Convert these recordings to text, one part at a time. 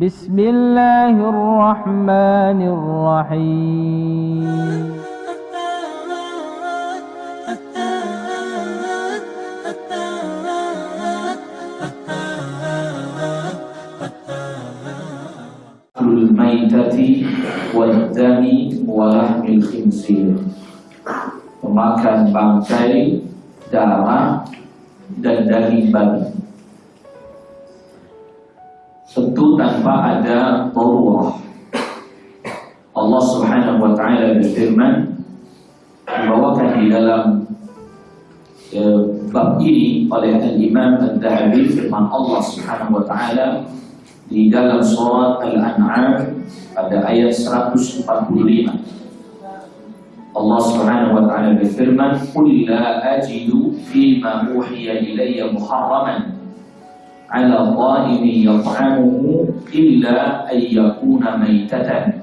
Bismillahirrahmanirrahim. Maitati wad-dami wa lahmil khinzir, memakan bangkai, darah dan daging babi, tentu tanpa ada darurah. Allah Subhanahu wa taala berfirman, dibawakan di dalam bab ini oleh Al-Imam Ad-Dhahabi, firman Allah Subhanahu wa taala di dalam surat Al-An'am pada ayat 145. Allah Subhanahu wa taala berfirman, "Qul la ajidu fima uhiya ilayya muharraman 'ala dha'imin yat'amuhu illa an yakuna maytatan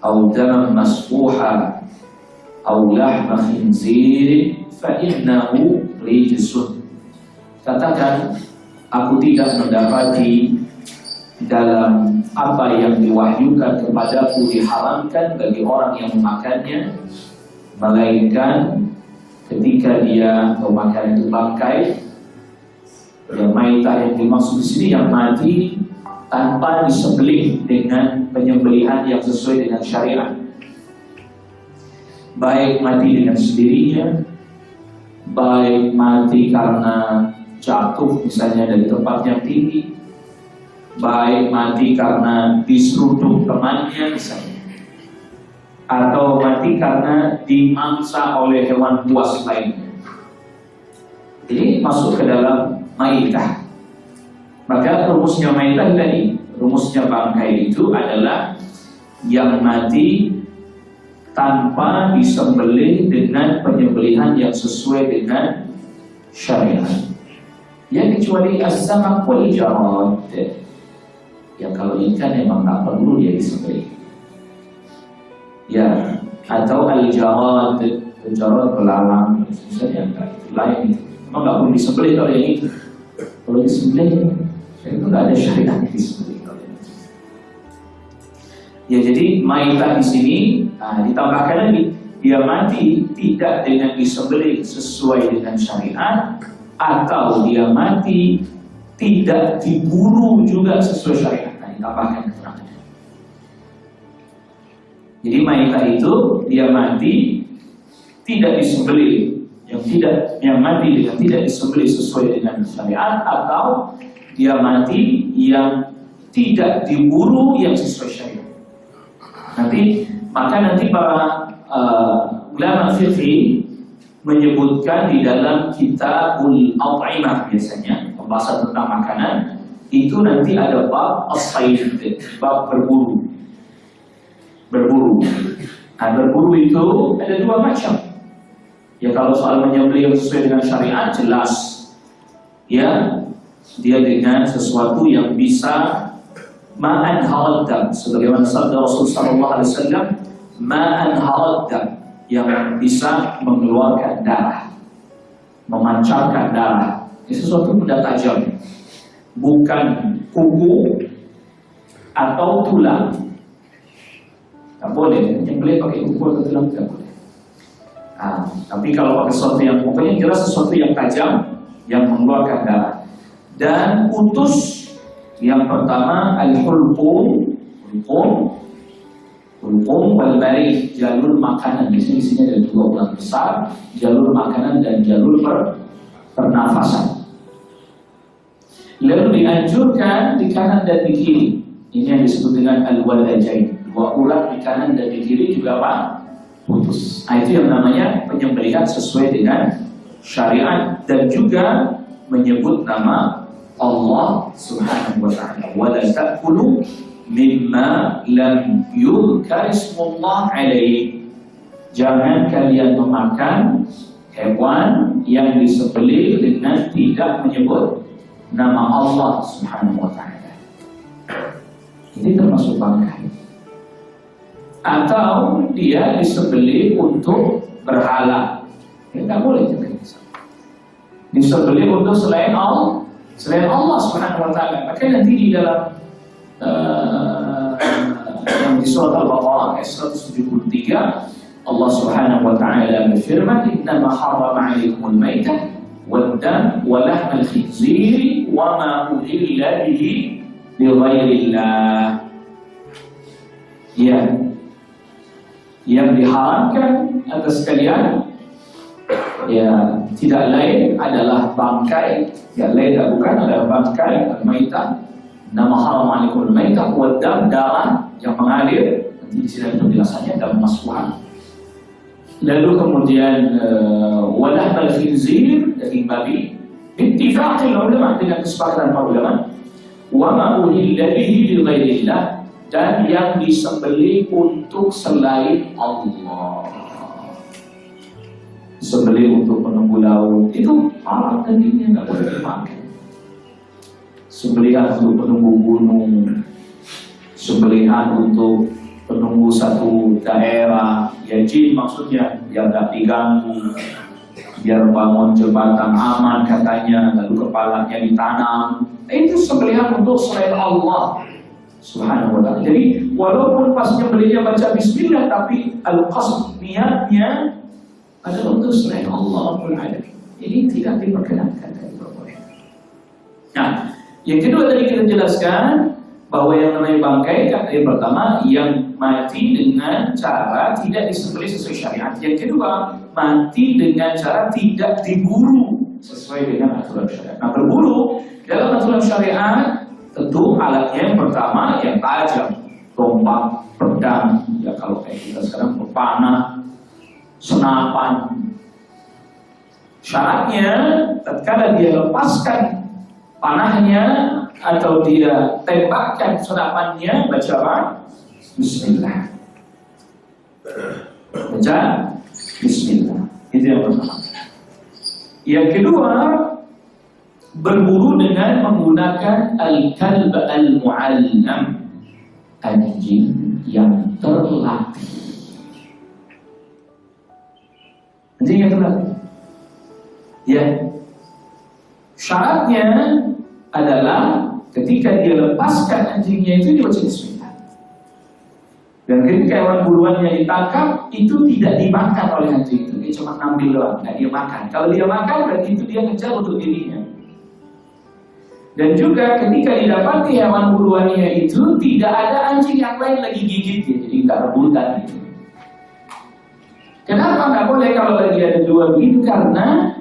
aw daman masfuha aw lahma khinzir fa innahu rijsun." Katakan, aku tidak mendapati dalam apa yang diwahyukan kepadaku diharamkan bagi orang yang memakannya, melainkan ketika dia memakan itu bangkai. Yang maitah yang dimaksud di sini yang mati tanpa disembelih dengan penyembelihan yang sesuai dengan syariat, baik mati dengan sendirinya, baik mati karena jatuh misalnya dari tempat yang tinggi, baik mati karena diseruduk temannya misalnya, atau mati karena dimangsa oleh hewan buas lainnya. Jadi masuk ke dalam maitah. Maka rumusnya maitah tadi, rumusnya bangkai itu adalah yang mati tanpa disembelih dengan penyembelihan yang sesuai dengan syariat. Ya, kecuali as-samak wal jarad. Ya, kalau ikan memang tak perlu dia disembelih. Ya, atau al-jarad, al-jarad belalang misalnya, lain itu memang nggak perlu disembelih. Kalau yang itu, kalau disembelih itu nggak ada syariat disembelih. Ya, jadi maitah di sini ditambahkan lagi, dia mati tidak dengan disembelih sesuai dengan syariat, atau dia mati tidak diburu juga sesuai syariat. Ditambahkan keterangan. Jadi maitah itu dia mati tidak disembelih, yang mati dengan tidak disembelih sesuai dengan syariat, atau dia mati yang tidak diburu yang sesuai syariat. Maka nanti para ulama fikih menyebutkan di dalam kitabul At'imah, biasanya pembahasan tentang makanan itu nanti ada bab as-sayd, bab berburu. Berburu itu ada dua macam. Ya, kalau soal menyembelih yang sesuai dengan syariat jelas, ya, dia dengan sesuatu yang bisa ma'an haradam, sebagaimana sabda Rasul sallallahu alaihi wasallam, ma'an haradam, yang bisa mengeluarkan darah, memancarkan darah. Ini sesuatu benda tajam, bukan kuku atau tulang. Tak boleh menyembelih pakai kuku atau tulang, tak boleh. Tapi kalau pakai sesuatu yang pokoknya jelas sesuatu yang tajam yang mengeluarkan darah. Dan utus yang pertama al-hulqum wal bari, jalur makanan. Di sini ada dua ulang besar, jalur makanan dan jalur pernafasan. Lalu dianjurkan di kanan dan di kiri. Ini yang disebut dengan al-wadajain. Dua urat di kanan dan di kiri juga apa? Putus. Itu yang namanya penyembelihan sesuai dengan syariat, dan juga menyebut nama Allah Subhanahu wa ta'ala. Wa la ta'kulu mimma lam yuzkar ismullah alaihi. Jangan kalian memakan hewan yang disembelih dengan tidak menyebut nama Allah Subhanahu wa ta'ala. Ini termasuk bangkai. Atau dia disembelih untuk berhala. Ini tidak boleh juga. Disembelih untuk selain Allah Subhanahu wa ta'ala. Maka nanti di dalam di surat Al-Baqarah ayat 173 Allah Subhanahu wa taala berfirman, "Innama harrama 'alaikumul maitah wad-dam wa lahmal khinzir wa ma uhilla bihi li ghairillah." Ya, yang diharamkan atas kalian ya tidak lain adalah bangkai, ya lain dan bukan adalah bangkai al-maitah. Nama haram 'alaikumul maitah wad-dam, darah yang mengalir. Nanti di sini ada penjelasannya dalam masfuhan. Lalu kemudian walah bal khinzir, daging babi, ittifaqil ulama, dengan kesepakatan para ulama, wa ma uhilla bihi li ghairillah, dan yang disembelih untuk selain Allah. Sembelih untuk penunggu laut itu haram dagingnya, nggak boleh dimakan. Sembelihan untuk penunggu gunung, sembelihan untuk penunggu satu daerah, ya jin maksudnya, biar nggak diganggu, biar bangun jembatan aman katanya, lalu kepalanya ditanam. Itu sembelihan untuk selain Allah Subhanahu wa ta'ala. Jadi walaupun pas nyembelihnya baca bismillah, tapi al-qasd, niatnya adalah untuk selain Allah. Ini tidak diperkenankan, tidak diperbolehkan. Nah, yang kedua tadi kita jelaskan bahwa yang namanya bangkai, kata yang pertama, yang mati dengan cara tidak disembelih sesuai syariat. Yang kedua, mati dengan cara tidak diburu sesuai dengan aturan syariat. Nah, berburu dalam aturan syariat tentu alatnya yang pertama yang tajam, tombak, pedang, ya kalau kayak kita sekarang panah, senapan. Syaratnya tatkala dia lepaskan panahnya atau dia tembakkan senapannya, baca apa? Bismillah. Baca Bismillah. Itu yang pertama. Yang kedua, berburu dengan menggunakan al-kalb al-mu'allam, anjing yang terlatih. Anjing yang terlatih. Ya. Syaratnya adalah ketika dia lepaskan anjingnya itu dia baca bismillah. Dan ketika hewan buruannya ditangkap, itu tidak dimakan oleh anjing itu, dia cuma ngambil doang, nggak dia makan. Kalau dia makan berarti itu dia kejar untuk dirinya. Dan juga ketika didapati hewan buruannya itu tidak ada anjing yang lain lagi gigit, jadi nggak rebutan gitu. Kenapa nggak boleh kalau lagi ada dua begitu? Karena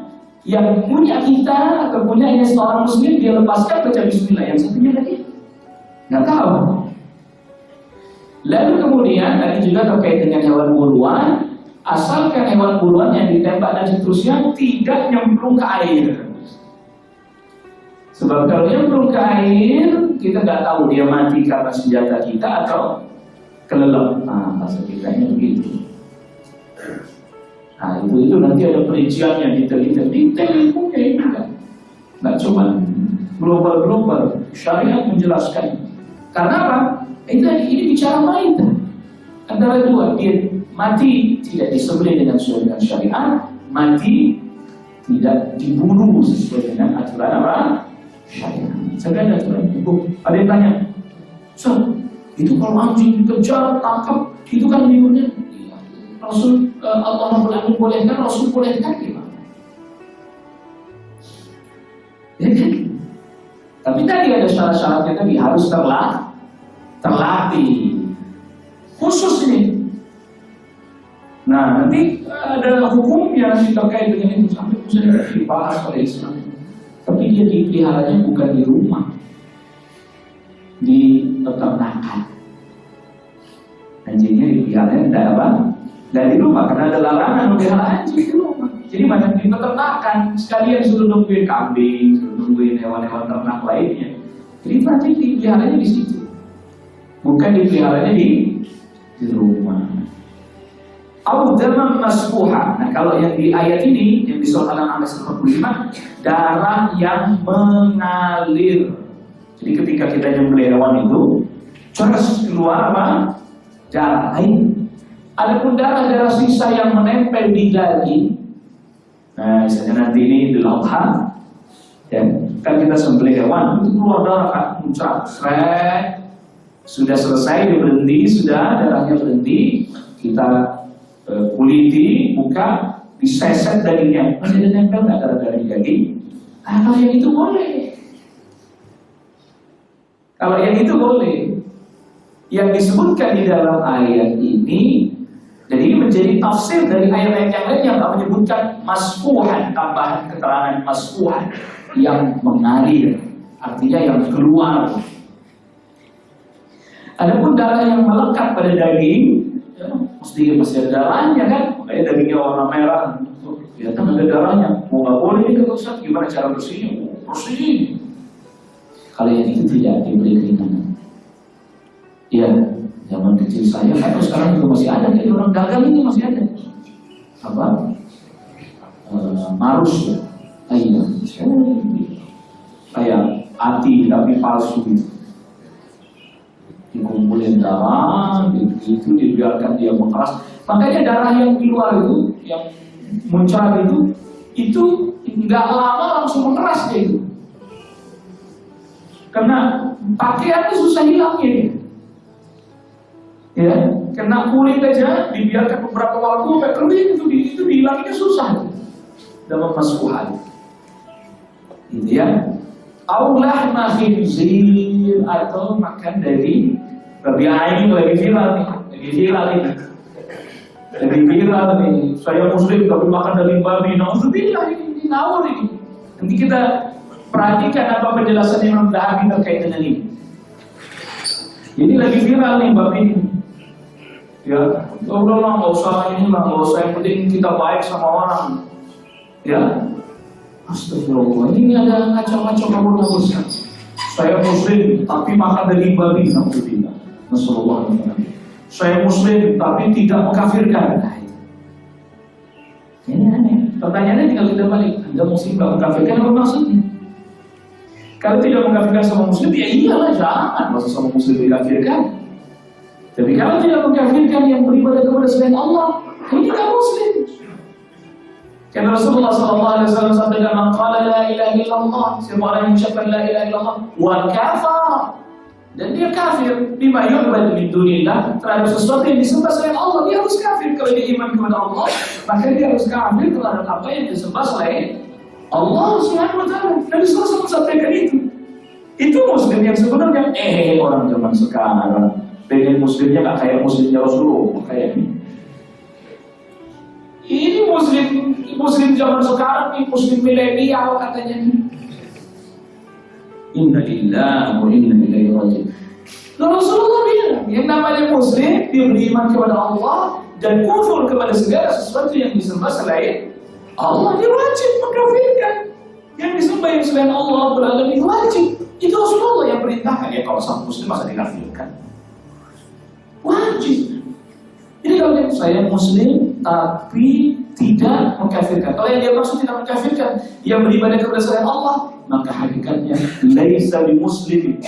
yang punya kita atau punya ini seorang muslim dia lepaskan baca bismillah, yang satunya lagi nggak tahu. Lalu kemudian tadi juga terkait dengan hewan buruan, asalkan hewan buruan yang ditembak dan seterusnya tidak nyemplung ke air. Sebab kalau nyemplung ke air, kita nggak tahu dia mati karena senjata kita atau kelelep. Nah, bahasa kitanya begitu. Nah, itu nanti ada perinciannya detail itu juga. Nggak cuma global, syariat menjelaskan. Karena apa? Ini bicara maitah. Antara dua, dia mati tidak disembelih dengan sesuai dengan syariat, mati tidak dibunuh sesuai dengan aturan apa? Syariat. Saya ada aturan hukum. Ada yang tanya, itu kalau anjing dikejar, tangkap, itu kan liurnya. Rasul Allah Rabbul bolehkan, Rasul bolehkan gimana? Ya kan? Tapi tadi ada syarat-syaratnya tadi harus terlatih khusus ini. Nah, nanti ada hukum yang terkait dengan itu sampai bisa dibahas oleh Islam. Tapi dia dipeliharanya bukan di rumah, di peternakan. Anjingnya dipeliharanya tidak apa? Dari rumah, karena ada larangan memelihara anjing di rumah. Jadi banyak di peternakan, sekalian suruh nungguin kambing, suruh nungguin hewan-hewan ternak lainnya. Jadi anjing dipeliharanya di situ, bukan dipeliharanya di rumah. Audamam masfuha. Nah, kalau yang di ayat ini yang di surat Al-An'am 45, darah yang mengalir. Jadi ketika kita nyembelih hewan itu, terus keluar apa? Darah lain. Adapun darah sisa yang menempel di daging, nah misalnya nanti ini Idul Adha, ya, kan kita sembelih hewan itu keluar darah kan, muncrat, Sudah selesai, dia berhenti, sudah darahnya berhenti, kita kuliti, buka, diseset dagingnya. Masih ada nempel nggak darah di daging? Kalau yang itu boleh. Kalau yang itu boleh. Yang disebutkan di dalam ayat ini, dan ini menjadi tafsir dari ayat-ayat yang lain yang tak menyebutkan masfuhan, tambahan keterangan masfuhan yang mengalir, artinya yang keluar. Adapun darah yang melekat pada daging, ya, mesti masih ada darahnya kan, makanya dagingnya warna merah, kelihatan ada darahnya. Mau nggak boleh ini kata Ustaz, gimana cara bersihnya? Bersih. Kalau yang itu tidak diberi keringanan. Ya, zaman kecil saya, atau sekarang juga masih ada, kayak orang dagang ini masih ada. Apa? Marus ya, kayak hati tapi palsu gitu. Dikumpulin darah, itu dibiarkan dia mengeras. Makanya darah yang keluar itu, yang muncrat itu nggak lama langsung mengeras dia itu. Karena pakaiannya susah hilangnya. Ya, kena kulit aja, dibiarkan beberapa waktu sampai kering itu dihilanginnya susah. Dalam masfuhan. Gitu ya. Aulah khinzir atau makan dari babi ini lagi viral nih. Lagi viral nih. Saya muslim tapi makan dari babi. Nauzubillah, ini ngawur ini. Nanti kita perhatikan apa penjelasan Imam Dhahabi terkait dengan ini. Jadi lagi viral nih babi ini. Ya, udahlah nggak usah ini lah, nggak usah, yang penting kita baik sama orang. Ya, astagfirullah, ini ada ngacau-ngacau kabur-kabur. Saya muslim tapi makan daging babi, alhamdulillah. Nasallallahu alaihi wasallam. Saya muslim tapi tidak mengkafirkan. Nah, ini aneh. Pertanyaannya tinggal kita balik. Anda muslim tidak mengkafirkan apa maksudnya? Kalau tidak mengkafirkan sama muslim, ya iyalah jangan masa sama muslim dikafirkan. Tapi kalau tidak mengkafirkan yang beribadah kepada selain Allah, ini tidak muslim. Karena Rasulullah SAW sabda, "Man qala la ilaha illallah", siapa orang yang mengucapkan la ilaha illallah, wa kafara, dan dia kafir bima yu'badu min dunillah, terhadap sesuatu yang disembah selain Allah, dia harus kafir. Kalau dia iman kepada Allah, maka dia harus kafir terhadap apa yang disembah selain Allah Subhanahu wa taala. Nabi SAW sampaikan itu. Itu muslim yang sebenarnya orang zaman sekarang. Pengen muslimnya nggak kayak muslimnya Rasulullah, kayak ini. Ini muslim zaman sekarang nih, muslim milenial katanya nih. Inna lillahi wa inna ilaihi raji'un. Rasulullah bilang, yang namanya muslim dia beriman kepada Allah dan kufur kepada segala sesuatu yang disembah selain Allah, dia wajib mengkafirkan. Yang disembah yang selain Allah beralamin wajib. Itu Rasulullah yang perintahkan. Ya kalau sang muslim masa dikafirkan? Wajib. Jadi kalau saya muslim tapi tidak mengkafirkan, kalau yang dia maksud tidak mengkafirkan, yang beribadah kepada selain Allah, maka hakikatnya laisa bimuslim.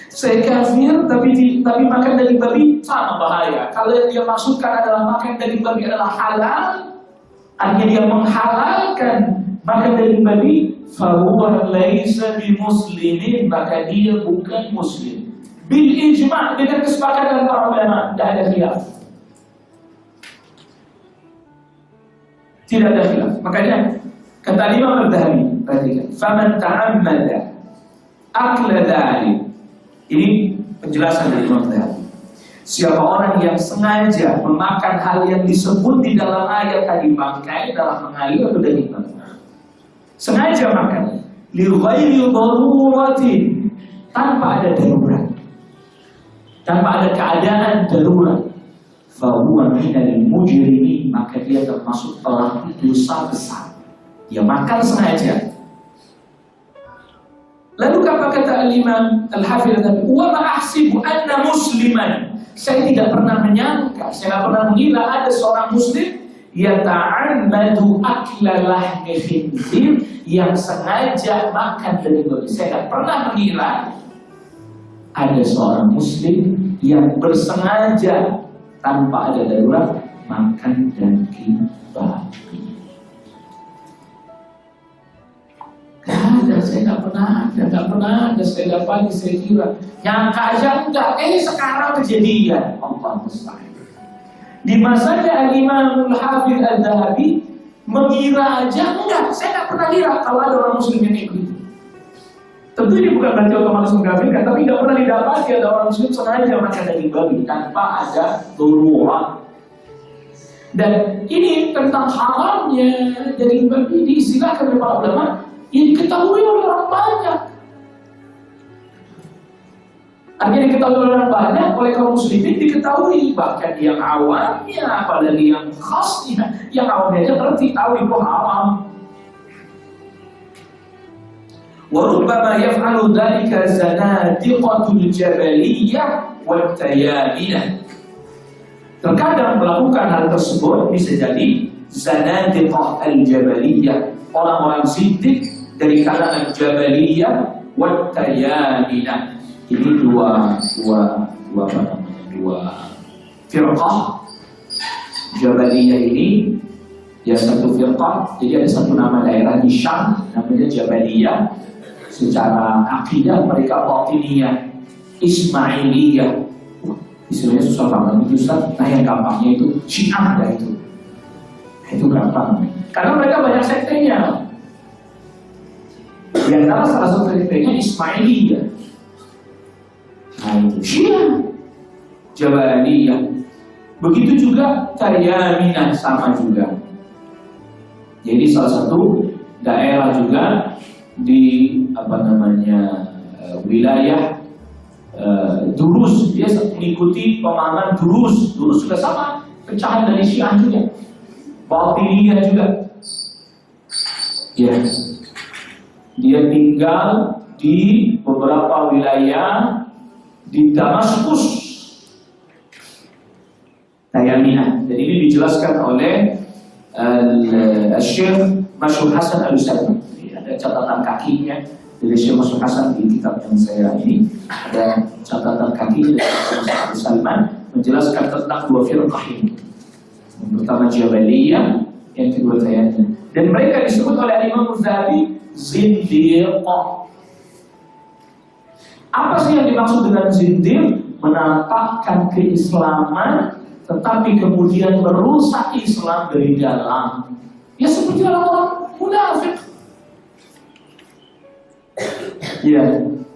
Saya kafir tapi makan daging babi sama bahaya. Kalau yang dia maksudkan adalah makan daging babi adalah halal, artinya dia menghalalkan makan daging babi, fahuwa laisa bimuslimin, maka dia bukan muslim. Bil ijma', dengan kesepakatan para ulama, tidak ada khilaf. Tidak ada khilaf. Makanya kata Imam Al-Dhahabi, perhatikan, faman ta'ammada akla dzalik. Ini penjelasan dari Imam Al-Dhahabi. Siapa orang yang sengaja memakan hal yang disebut di dalam ayat tadi, bangkai dalam mengalir atau daging babi, sengaja makan li ghairi daruratin, tanpa ada darurat, tanpa ada keadaan darurat, fahuwa minal mujrimin, maka dia termasuk pelaku dosa besar. Dia makan sengaja. Lalu apa kata Al-Imam Al-Hafidz tadi? Wa ma ahsibu anna musliman, saya tidak pernah menyangka, saya tidak pernah mengira ada seorang muslim yata'ammadu akla lahmi khinzir, yang sengaja makan daging babi. Saya tidak pernah mengira ada seorang muslim yang bersengaja tanpa ada darurat makan daging babi. ada, saya nggak pernah ada, saya dapat, saya kira nyangka aja enggak, sekarang kejadian. Allah musta'an. Di masanya Al-Imam Al-Hafidz Al-Dhahabi mengira aja enggak, saya nggak pernah kira kalau ada orang muslim yang ikut itu. Tentu ini bukan berarti otomatis mengkafirkan, tapi nggak pernah didapati ada orang muslim sengaja makan daging babi tanpa ada darurat. Dan ini tentang haramnya daging babi diistilahkan oleh para ulama yang diketahui oleh orang banyak. Artinya diketahui oleh orang banyak, oleh kaum muslimin diketahui, bahkan yang awamnya, apalagi yang khasnya, yang awamnya aja ngerti tahu itu haram. وَرُبَّمَا يَفْعَلُ ذَلِكَ زَنَادِقَةُ الْجَبَلِيَّةِ وَالتَّيَامِنَةِ. Terkadang melakukan hal tersebut bisa jadi zanadiqah al-jabaliyah, orang-orang zindik dari kalangan jabaliyah wattayaminah. Ini dua firqah. Jabaliyah ini ya satu firqah, jadi ada satu nama daerah di Syam namanya Jabaliyah. Secara akidah mereka Batiniyah, Ismailiyah. Istilahnya susah banget itu Ustaz. Nah yang gampangnya itu Syiah dah itu. Itu gampang. Karena mereka banyak sektenya. Di antara salah satu sektenya Ismailiyah. Nah itu Syiah, Jabaliyah. Begitu juga Tayaminah sama juga. Jadi salah satu daerah juga di wilayah Durus, dia mengikuti pemahaman Durus juga sama, pecahan dari Syiah juga, Batiniyah juga. Ya, dia tinggal di beberapa wilayah di Damaskus, Tayaminah. Jadi ini dijelaskan oleh Syekh Masyhur Hasan Al-Utsaimin. Ada catatan kakinya dari Syekh Masyhur Hasan di kitab yang saya ini. Ada catatan kaki dari Syekh Salman menjelaskan tentang dua firqah ini. Yang pertama Jabaliyah, yang kedua Tayaminah. Dan mereka disebut oleh Imam Zahabi zindiqah. Apa sih yang dimaksud dengan zindiq? Menampakkan keislaman tetapi kemudian merusak Islam dari dalam. Ya seperti orang-orang munafik. Ya,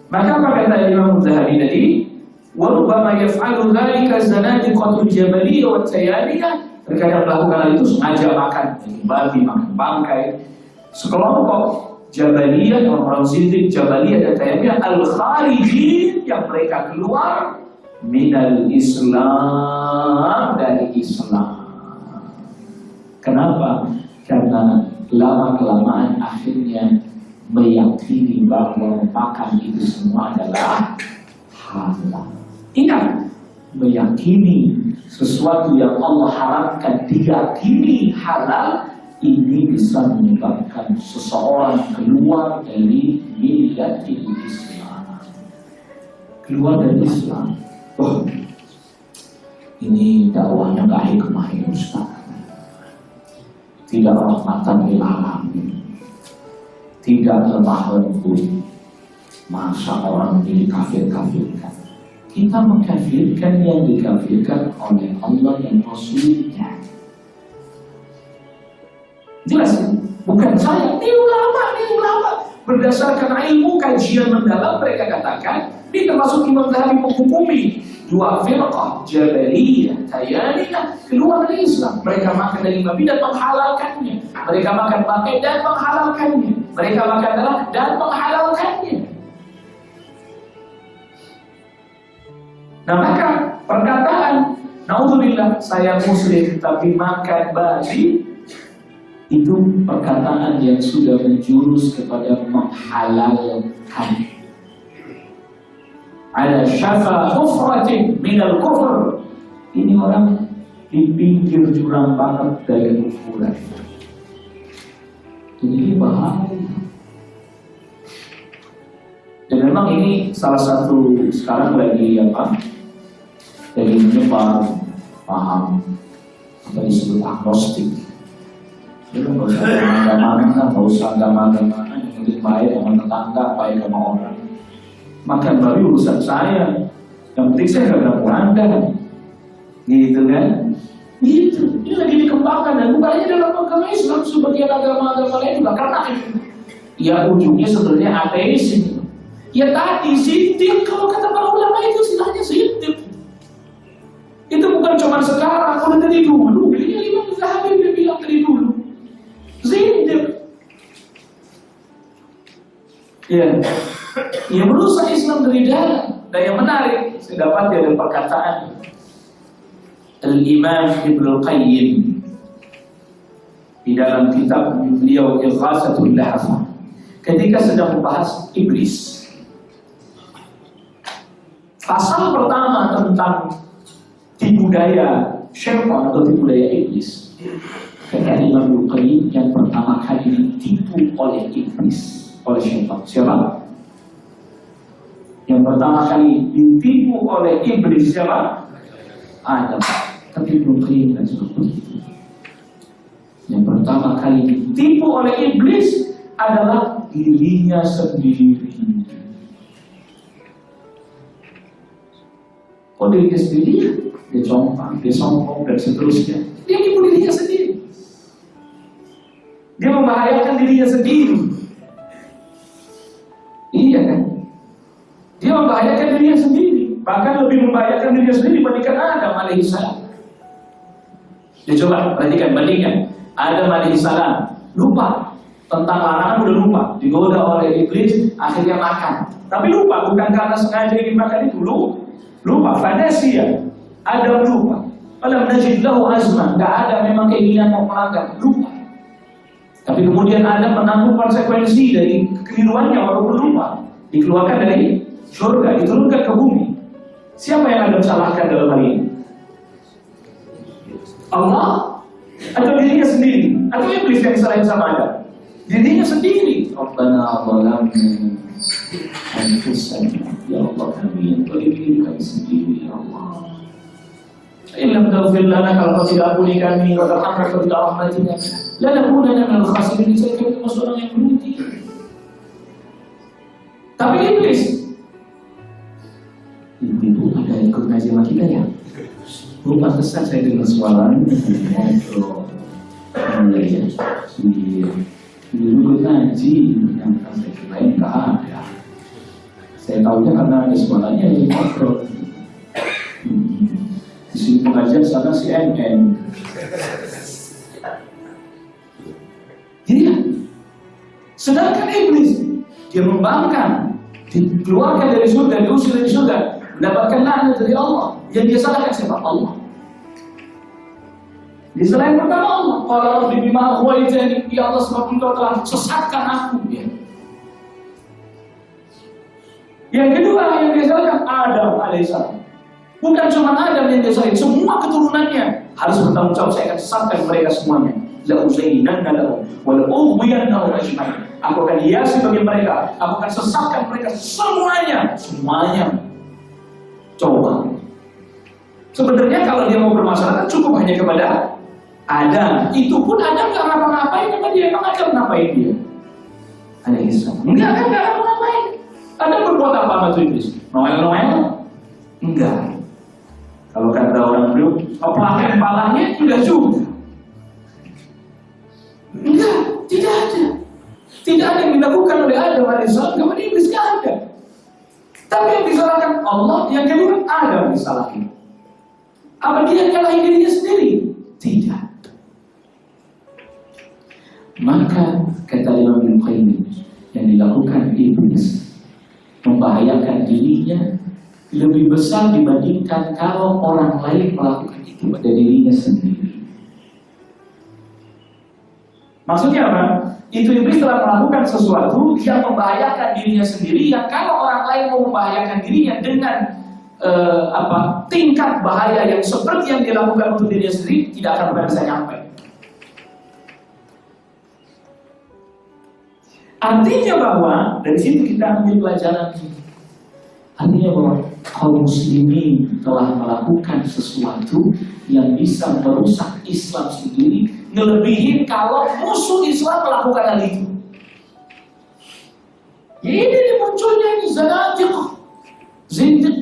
maka apa kata Imam Zahabi tadi? Warubbama yaf'alu dzalika zanadiqatul jabaliyah wa tayaminah. Terkadang melakukan hal itu sengaja makan babi, makan bangkai. Sekelompok Jabaliyah, orang-orang zindik Jabaliyah dan Tayaminah al-kharijin, yang mereka keluar minal Islam, dari Islam. Kenapa? Karena lama-kelamaan akhirnya meyakini bahwa makan itu semua adalah halal. Ingat, meyakini sesuatu yang Allah haramkan diyakini halal, ini bisa menyebabkan seseorang keluar dari millatil Islam. Keluar dari Islam. Oh, ini dakwahnya gak hikmah ya Ustaz. Tidak rahmatan lil alamin. Tidak lemah lembut. Masa orang dikafir-kafirkan. Kita mengkafirkan yang dikafirkan oleh Allah dan Rasulnya. Jelas, bukan saya. Ini ulama. Berdasarkan ilmu kajian mendalam mereka katakan, ini termasuk Imam Zahabi menghukumi dua firqah Jabaliyah, Tayaminah keluar dari Islam. Mereka makan daging babi dan menghalalkannya. Mereka makan bangkai dan menghalalkannya. Mereka makan darah dan menghalalkannya. Nah maka perkataan naudzubillah saya muslim tapi makan babi, itu perkataan yang sudah menjurus kepada menghalalkan. Ada syafa hufratin minal kufur. Ini orang di pinggir jurang banget dari kufuran. Jadi bahaya. Dan memang ini salah satu sekarang lagi menyebar paham apa disebut agnostik. Jadi nggak usah agama-agama, yang penting baik sama tetangga, baik sama orang. Makan babi urusan saya, yang penting saya gak ganggu Anda. Gitu kan? Gitu, ini lagi dikembangkan dan bukannya dalam agama Islam sebagian agama-agama lain juga karena ya ujungnya sebenarnya ateis ini. Ya tadi zindik, kalau kata para ulama itu istilahnya zindik. Itu bukan cuma sekarang, kalau dari dulu. Ini Imam Zahabi dia bilang dari dulu. Zindik. Ya, yang merusak Islam dari dalam. Dan yang menarik, saya dapat dari perkataan Al-Imam Ibnul Qayyim di dalam kitab beliau Ighatsatul Lahfan, ketika sedang membahas iblis. Pasal pertama tentang tipu daya syaitan atau tipu daya iblis. Kata Imam Ibnul Qayyim, yang pertama kali ditipu oleh iblis, oleh syaitan. Siapa? Yang pertama kali ditipu oleh iblis siapa? Adam. Tapi Ibnul Qayyim dan seperti itu. Yang pertama kali ditipu oleh iblis adalah dirinya sendiri. Kok dirinya sendiri? Dia compang, dia sombong, dan seterusnya. Dia tipu dirinya sendiri. Dia membahayakan dirinya sendiri. Iya kan? Dia membahayakan dirinya sendiri. Bahkan lebih membahayakan dirinya sendiri dibandingkan Adam alaihissalam. Ya coba perhatikan, bandingkan. Adam alaihissalam lupa tentang larangan, udah lupa. Digoda oleh iblis, akhirnya makan. Tapi lupa, bukan karena sengaja ingin makan itu. Lupa, fanasia. Adam lupa. Alam najid lahu azman. Gak ada memang keinginan mau melanggar. Lupa. Tapi kemudian Adam menanggung konsekuensi dari kekeliruannya walaupun lupa. Dikeluarkan dari surga, diturunkan ke bumi. Siapa yang Adam salahkan dalam hal ini? Allah? Atau dirinya sendiri? Atau iblis yang disalahin sama Adam? Dirinya sendiri. Rabbana zalamna anfusana. Ya Allah, kami yang boleh diri kami sendiri, ya Allah. Ilham taufir lana, kalau kau tidak ampuni kami, wa tarhamna, kau tidak rahmatinya, lanakunanna minal khasirin. Saya kami termasuk orang yang merugi. Tapi iblis itu ada ikut ngaji sama kita ya. Lupa kesan saya dengar suaranya ngobrol. Ya, dulu ngaji yang saya kirain nggak ada. Saya tahunya karena ada suaranya yang ngobrol. Di sini pengajian sana CNN. Iya. Sedangkan iblis dia membangkang, dikeluarkan dari surga, diusir dari surga, mendapatkan laknat dari Allah. Yang dia salahkan siapa? Allah. Di selain pertama Allah, kalau Rabbi bima aghwaytani, ya Allah sebab engkau telah sesatkan aku. Ya. Yang kedua yang dia salahkan Adam alaihissalam. Bukan cuma Adam yang dia salahkan, semua keturunannya harus bertanggung jawab. Saya akan sesatkan mereka semuanya. La uzayyinanna lahum wa la ughwiyannahum ajma'in. Aku akan hiasi bagi mereka, aku akan sesatkan mereka semuanya. Coba. Sebenarnya kalau dia mau bermasalah cukup hanya kepada Adam. Itu pun Adam nggak ngapa-ngapain sama dia. Emang Adam ngapain dia? Alaihissalam. Enggak ngapa-ngapain. Adam berbuat apa sama tuh iblis? Noel? Enggak. Kalau kata orang dulu, pelakin palanya enggak juga. Enggak, tidak ada. Tidak ada yang dilakukan oleh Adam alaihissalam kepada iblis, nggak ada. Tapi yang disalahkan Allah, yang kedua Adam disalahkan. Apa dia nyalahin dirinya sendiri? Tidak. Maka kata Imam Ibnul Qayyim, yang dilakukan iblis membahayakan dirinya lebih besar dibandingkan kalau orang lain melakukan itu pada dirinya sendiri. Maksudnya apa? Itu iblis telah melakukan sesuatu yang membahayakan dirinya sendiri, yang kalau orang lain mau membahayakan dirinya dengan tingkat bahaya yang seperti yang dilakukan untuk dirinya sendiri, tidak akan pernah bisa nyampe. Artinya bahwa dari sini kita ambil pelajaran ini. Artinya bahwa kaum muslimin telah melakukan sesuatu yang bisa merusak Islam sendiri, melebihi kalau musuh Islam melakukan hal itu. Ini munculnya ini zanadiq, zindiq.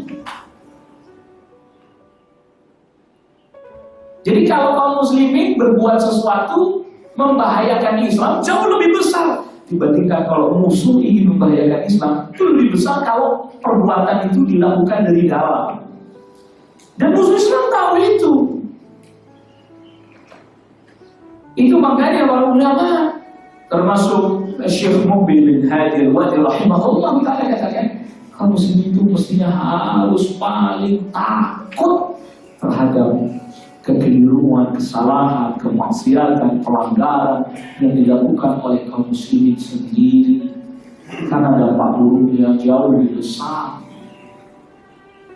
Jadi kalau kaum muslimin berbuat sesuatu membahayakan Islam jauh lebih besar dibandingkan kalau musuh ingin membahayakan Islam. Itu lebih besar kalau perbuatan itu dilakukan dari dalam. Dan musuh Islam tahu itu. Itu makanya para ulama termasuk Syekh Mubil bin Hadi Al-Wadi rahimahullah ta'ala katakan kaum muslimin itu mestinya harus paling takut terhadap kekeliruan, kesalahan, kemaksiatan, pelanggaran yang dilakukan oleh kaum muslimin sendiri, karena dampak buruknya jauh lebih besar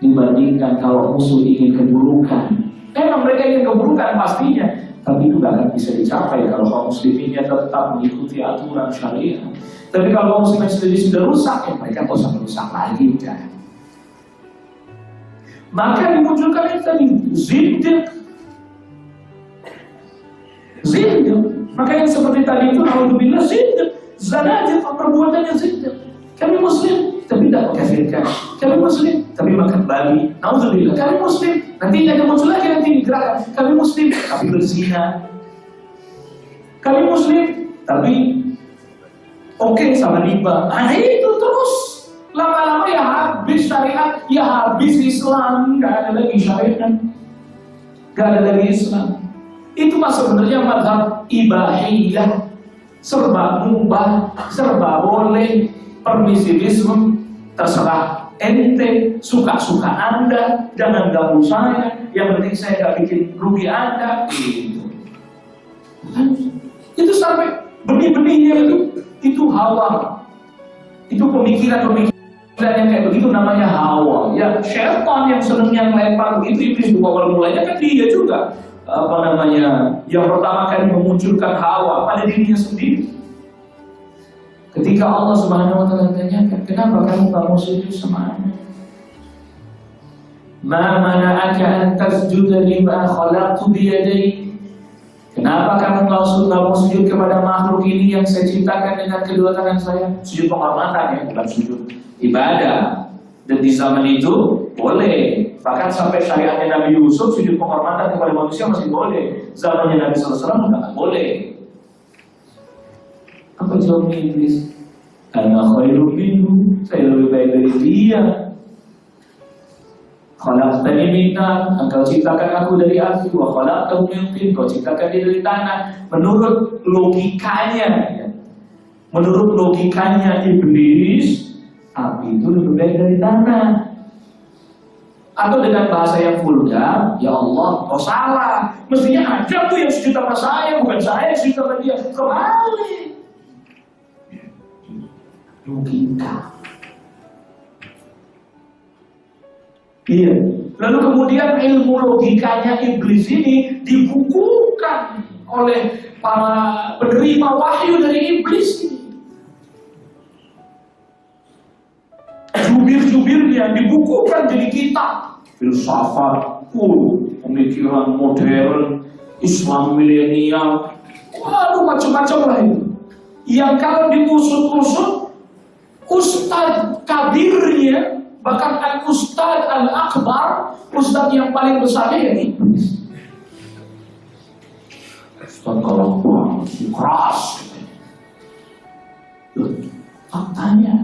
dibandingkan kalau musuh ingin keburukan. Memang mereka ingin keburukan pastinya, tapi itu tidak akan bisa dicapai kalau kaum musliminnya tetap mengikuti aturan syariah. Tapi kalau kaum muslimin sendiri sudah rusak, ya mereka tidak usah merusak lagi. Kan? Maka dimunculkan itu tadi zindiq. Makanya seperti tadi itu alhamdulillah zindiq, zanadiq, perbuatannya zindiq. Kami muslim tapi tidak mengkafirkan. Kami muslim tapi makan babi. Alhamdulillah kami muslim. Nanti ada muncul lagi nanti digerakkan. Kami muslim tapi berzina. Kami muslim tapi oke sama riba. Nah itu terus lama-lama ya habis syariat, ya habis Islam, nggak ada lagi syariat, nggak ada lagi Islam. Itu mah sebenarnya mazhab ibahiyah, serba mubah, serba boleh, permisivisme, terserah ente, suka-suka Anda, jangan ganggu saya, yang penting saya nggak bikin rugi Anda, gitu. Itu sampai benih-benihnya itu hawa, itu pemikiran yang kayak begitu namanya hawa. Ya syaitan yang senangnya melempar begitu, iblis juga awal mulanya kan dia juga. Yang pertama kali memunculkan hawa pada dirinya sendiri. Ketika Allah Subhanahu wa taala tanyakan, kenapa kamu tak mau sujud sama Anda? Ma mana'aka an tasjuda lima khalaqtu bi yadayya? Kenapa kamu nggak mau sujud kepada makhluk ini yang saya ciptakan dengan kedua tangan saya? Sujud penghormatan ya, bukan sujud ibadah. Dan di zaman itu boleh. Bahkan sampai syariatnya Nabi Yusuf, sujud penghormatan kepada manusia masih boleh. Zamannya Nabi SAW nggak boleh. Apa jawabnya Iblis? Ana khairum minhu, saya lebih baik dari dia. Khalaqtani min nar, engkau ciptakan aku dari api, wa khalaqtahu min tin, engkau ciptakan dia dari tanah. Menurut logikanya, ya. Menurut logikanya Iblis, api itu lebih baik dari tanah. Atau dengan bahasa yang vulgar, ya Allah, kau salah. Mestinya ada tuh yang sujud sama saya, bukan saya yang sujud sama dia. Kembali. Logika. Iya. Lalu kemudian ilmu logikanya Iblis ini dibukukan oleh para penerima wahyu dari Iblis ini. Jubir-jubirnya dibukukan jadi kitab filsafat, pemikiran modern, Islam milenial, waduh macam-macam lah itu. Yang kalau diusut-usut, Ustadz kabirnya, bahkan Al-Ustadz Al-Akbar, Ustadz yang paling besarnya ya Iblis. Ustadz kalau keras, faktanya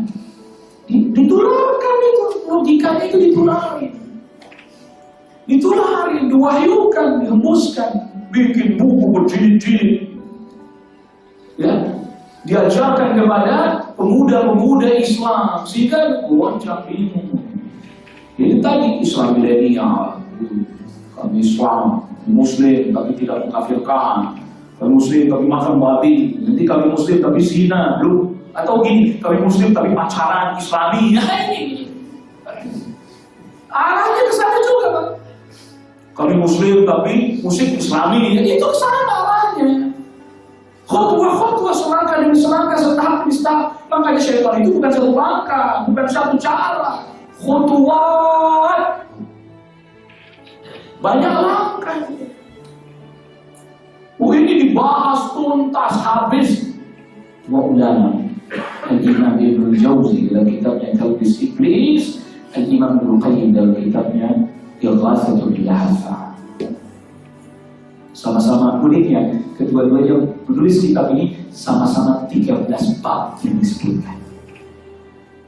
ditularkan itu, logikanya itu ditularin, diwahyukan, dihembuskan, bikin buku berjilid-jilid, ya, diajarkan kepada pemuda-pemuda Islam sehingga goncang ilmu. Ini tadi Islam milenial, kami Islam, Muslim tapi tidak mengkafirkan, kami Muslim tapi makan babi, nanti kami Muslim tapi zina, belum. Atau gini, kami Muslim tapi pacaran Islami. Nah ini arahnya ke sana juga, Pak. Kami Muslim tapi musik Islami. Itu ke sana arahnya. Khutbah selangkah demi selangkah, setahap demi setahap. Makanya syaitan itu bukan satu langkah, bukan satu cara. Khutwat banyak langkah. Ini dibahas tuntas habis. Mau ulama. Al-Imam Ibnu Jauzi dalam kitabnya Talbis Iblis, Al-Imam Ibnu Qayyim dalam kitabnya Ighatsatul Lahafan. Sama-sama uniknya, kedua-duanya menulis kitab ini sama-sama 13 bab yang disebutkan.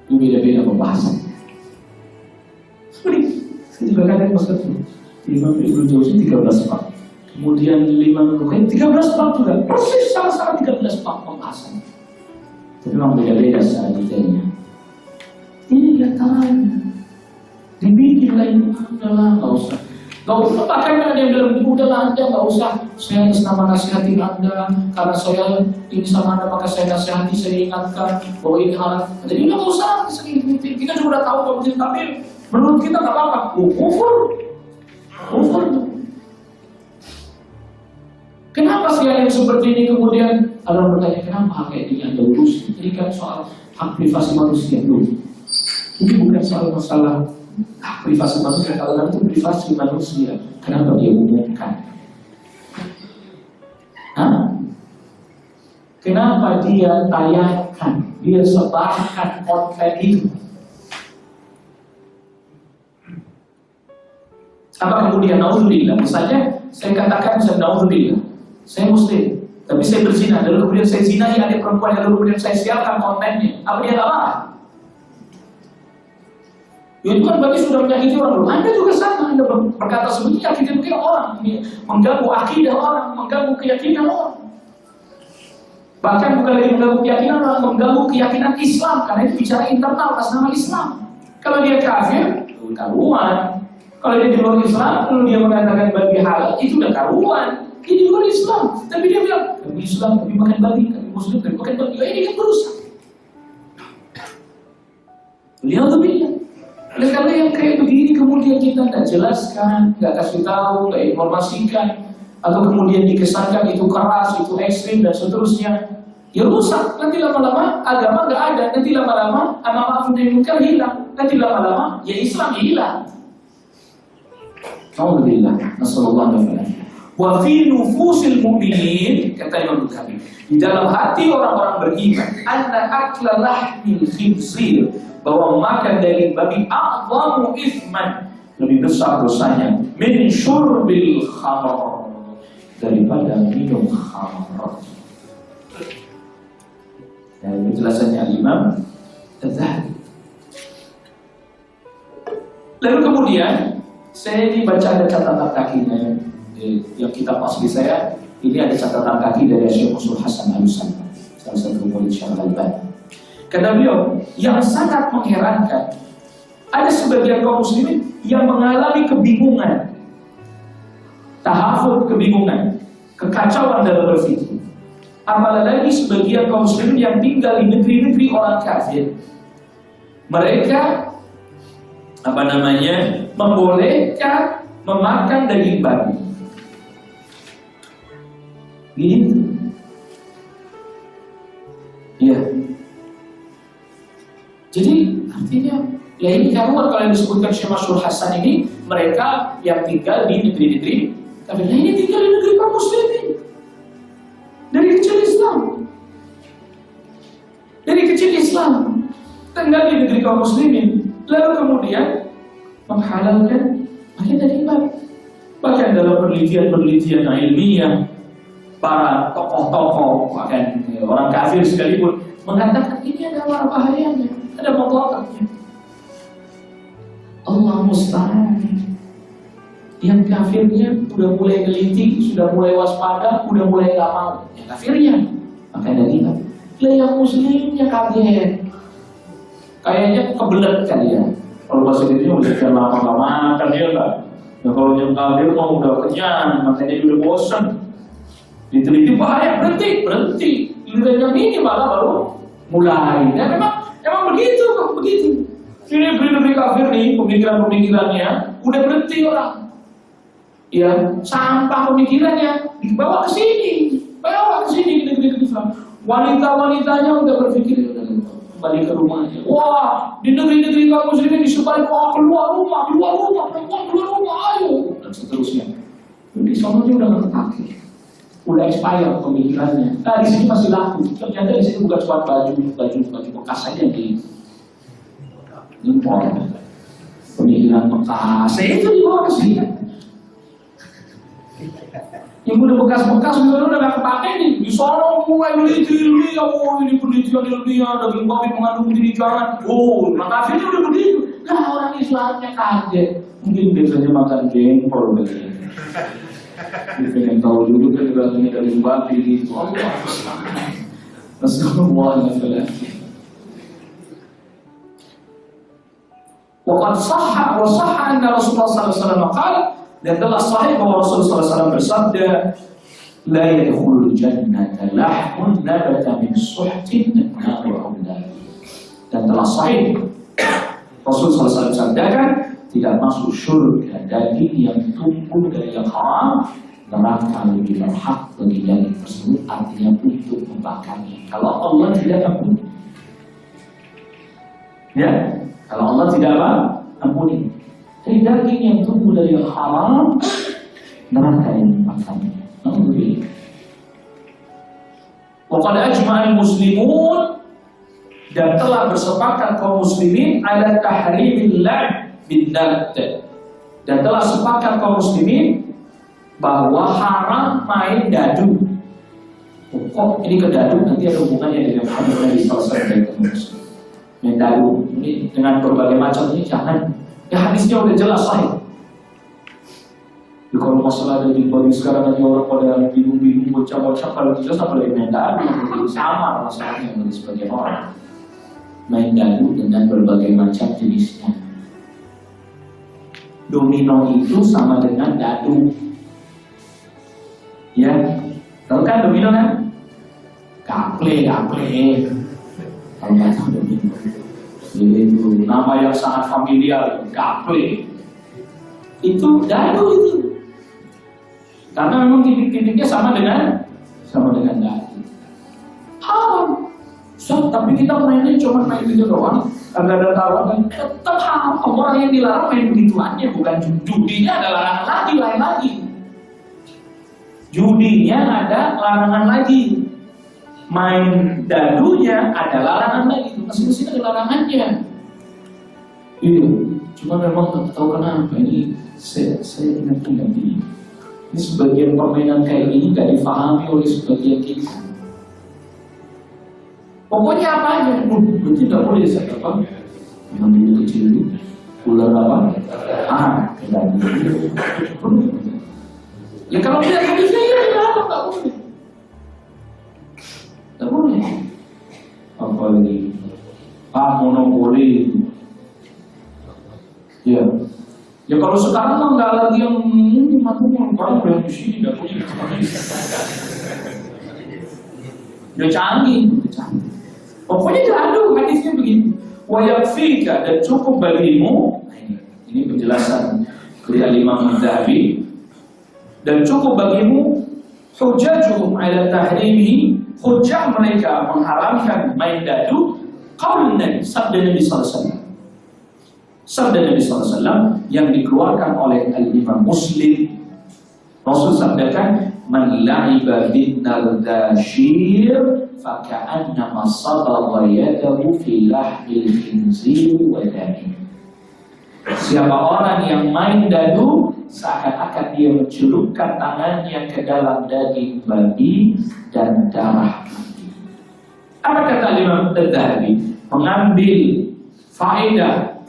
Itu beda-beda pembahasannya. Unik. Saya juga kadang maksud itu. Imam Ibnu Jauzi 13 bab. Kemudian Imam Ibnu Qayyim 13 bab juga. Persis sama-sama 13 bab pembahasannya. Tapi memang beda-beda secara detailnya. Ini kelihatannya. Dibikin lain, udahlah, nggak usah. Nggak usah, bahkan ada yang bilang, udahlah Anda nggak usah. Saya atas nama nasihatin Anda, karena saya ini sama Anda, maka saya nasihati, saya ingatkan bahwa ini hal. Jadi nggak usah, kita juga udah tahu bahwa tapi menurut kita nggak apa-apa. Kufur. Kenapa sih yang seperti ini kemudian orang bertanya, kenapa kayak ini Anda urus? Ini kan soal hak privasi manusia dulu. Ini bukan soal masalah hak privasi manusia, kalau itu privasi manusia, kenapa dia umumkan? Kenapa dia tayangkan, dia sebarkan konten itu? Apa kemudian naudzubillah? Misalnya saya katakan saya naudzubillah, saya muslim, tapi saya berzina, lalu kemudian saya zinahi adik perempuan, lalu kemudian saya siarkan kontennya, apa dia nggak marah? Itu kan berarti sudah menyakiti orang dulu. Anda juga sama, Anda berkata seperti menyakiti orang, mengganggu akidah orang, mengganggu keyakinan orang. Bahkan bukan lagi mengganggu keyakinan orang, mengganggu keyakinan Islam, karena itu bicara internal atas nama Islam. Kalau dia kafir, itu karuan. Kalau dia di luar Islam, lalu dia mengatakan babi halal, itu udah karuan. Dia di luar Islam, tapi dia bilang kami Islam, kami makan babi, kami Muslim, kami makan babi. Ini kan berusaha. Beliau tuh bilang. Oleh karena yang kayak begini kemudian kita tidak jelaskan, tidak kasih tahu, tidak informasikan, atau kemudian dikesankan itu keras, itu ekstrim dan seterusnya, ya rusak. Nanti lama-lama agama nggak ada, nanti lama-lama amal munkar hilang, nanti lama-lama ya Islam hilang. Alhamdulillah, nasallallahu alaihi wasallam. Wa fi nufusil mu'minin, kata Imam Bukhari, di dalam hati orang-orang beriman, anna akla lahmil khinzir, bahwa makan daging babi a'zamu itsman, lebih besar dosanya min syurbil khamr, daripada minum khamr. Dan penjelasannya Imam Az-Zahabi. Lalu kemudian saya ini baca ada catatan kakinya yang kitab asli saya ini, ada catatan kaki dari Syekh Usul Hasan Al-Utsaimin, salah satu murid Syekh Al-Albani. Kata beliau, yang sangat mengherankan, ada sebagian kaum muslimin yang mengalami kebingungan, tahafut, kebingungan, kekacauan dalam berpikir. Apalagi sebagian kaum muslimin yang tinggal di negeri-negeri orang kafir. Mereka membolehkan memakan daging babi. Gitu. Ya. Jadi artinya, ya ini karuan kalau yang disebutkan Syekh Masyhur Hasan ini, mereka yang tinggal di negeri-negeri, tapi ini tinggal di negeri kaum muslimin. Dari kecil Islam, tinggal di negeri kaum muslimin, lalu kemudian menghalalkan makan daging babi. Bahkan dalam penelitian ilmiah, para tokoh-tokoh, bahkan orang kafir sekalipun mengatakan ini adalah bahayanya, ada mudaratnya. Allah musta'an. Yang kafirnya sudah mulai geliti, sudah mulai waspada, sudah mulai nggak mau. Yang kafirnya makanya kita. Lah yang muslimnya kaget. Kayaknya kebelet kali ya. Kalau bahasa Indonesia udah lama-lama makan dia enggak. Nah kalau yang kafir mau udah kenyang, makanya dia udah bosan. Diteliti bahaya, berhenti. Giliran ini malah baru mulai. Ya memang begitu. Ini beri kafir nih, pemikirannya udah berhenti orang. Ya, sampah pemikirannya dibawa ke sini di negeri Islam. Wanita-wanitanya udah berpikir udah kembali ke rumahnya. Wah, di negeri-negeri kaum muslimin disebarin, wah keluar rumah, ayo dan seterusnya. Jadi soalnya udah nggak kepake. udah expired pemikirannya. Nah di sini masih laku. Ternyata di sini bukan cuma baju bekas saja di impor. Pemikiran bekas, itu dibawa ke sini. Yang udah bekas-bekas udah gak kepake nih. Di sana mulai meneliti, oh ini penelitian ilmiah, daging babi mengandung ini jangan. Oh, maka ini udah begitu. Nah orang Islamnya kaget. Mungkin biasanya makan jengkol begini. Kita yang tahu dulu kan dagingnya daging babi gitu. Allah. Rasulullah. Waqad sahha wa sahha anna Rasulullah sallallahu alaihi wasallam qala, dan telah sahih bahwa Rasulullah sallallahu alaihi wasallam bersabda, la yadkhulul jannata lahmun nabata min suhtin na'udzubillah. Dan telah sahih Rasulullah sallallahu alaihi wasallam sabdakan, tidak masuk surga daging yang tumbuh dari yang haram, neraka lebih berhak bagi daging tersebut, artinya untuk membakarnya. Kalau Allah tidak ampuni, ya, kalau Allah tidak ampuni. Jadi daging yang tumbuh dari yang haram, neraka yang membakarnya. Alhamdulillah. Wa qad ajma'al muslimun, dan telah bersepakat kaum muslimin ala tahrimil la'b bin-nard, dan telah sepakat kaum muslimin bahwa haram main dadu. Kok ini ke dadu nanti ada hubungannya dengan hadis Nabi sallallahu alaihi wasallam. Main dadu ini dengan berbagai macam ini jangan. Ya hadisnya udah jelas sahih. Ya, kalau masalah dari bagi sekarang lagi orang pada bingung-bingung bocah-bocah kalau jelas apalagi main dadu sama masalahnya bagi sebagian orang. Main dadu dengan berbagai macam jenisnya. Domino itu sama dengan dadu. Ya, tahu kan domino kan? Gaple. Kalau nggak tahu domino, itu nama yang sangat familiar, gaple. Itu dadu itu. Karena memang titik-titiknya sama dengan dadu. Haram. So, tapi kita mainnya cuma main gitu doang, agak ada taruhan. Tetap haram. Orang yang dilarang main begituannya, bukan judinya ada larangan lagi, lain lagi. Judinya ada larangan lagi. Main dadunya ada larangan lagi. Masing-masing ada larangannya. Iya. Cuma memang tak tahu kenapa ini saya ingat ini. Ini sebagian permainan kayak ini gak difahami oleh sebagian kita. Pokoknya apa aja, berarti gak boleh saya apa? Yang dulu kecil itu, ular apa? Tidak boleh. Ya kalau tidak bisa ya tidak boleh. Tak boleh. Apa lagi? Monopoli. Ya. Ya kalau sekarang mah nggak lagi yang monopoli yang di sini nggak punya. Udah canggih. Pokoknya jadul hadisnya begini. Wa yakfika, dan cukup bagimu. Ini penjelasan dari Imam Adz-Dzahabi. Dan cukup bagimu hujajuhum ala tahrimihi, hujjah mereka mengharamkan main dadu, qaul Nabi, sabda Nabi sallallahu alaihi wasallam. Sabda Nabi sallallahu alaihi wasallam yang dikeluarkan oleh Al-Imam Muslim. Rasul sabdakan, man la'iba bin nardashir faka'annama sabagha yadahu fi lahmil khinzir wa dami. Siapa orang yang main dadu, seakan-akan dia mencelupkan tangannya ke dalam daging babi dan darah babi. Apa kata Imam Adz-Dzahabi? Mengambil faedah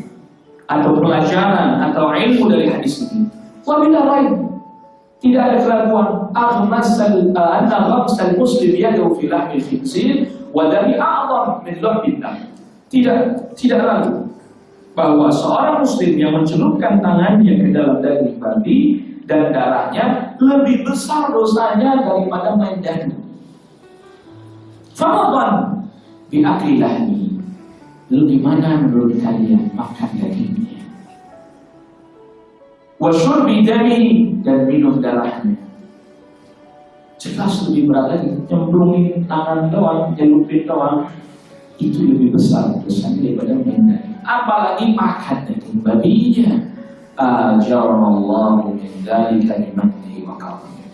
atau pelajaran atau ilmu dari hadis ini. Wabila lain, tidak ada keraguan. Anna ghamsal muslim yadahu fi lahmil khinzir wa dami a'dham min lahmin dam. Tidak ragu bahwa seorang muslim yang mencelupkan tangannya ke dalam daging babi dan darahnya lebih besar dosanya daripada main dadu. Famadan bi'aqilahni, lalu gimana menurut kalian makan dagingnya? Wa syurbi dami, dan minum darahnya. Jelas lebih berat lagi. Nyemplungin tangan doang, nyelupin doang, itu lebih besar dosanya daripada main dadu. Apalagi makan daging babinya. Ajarallahu min dzalika limanhi wa karamih.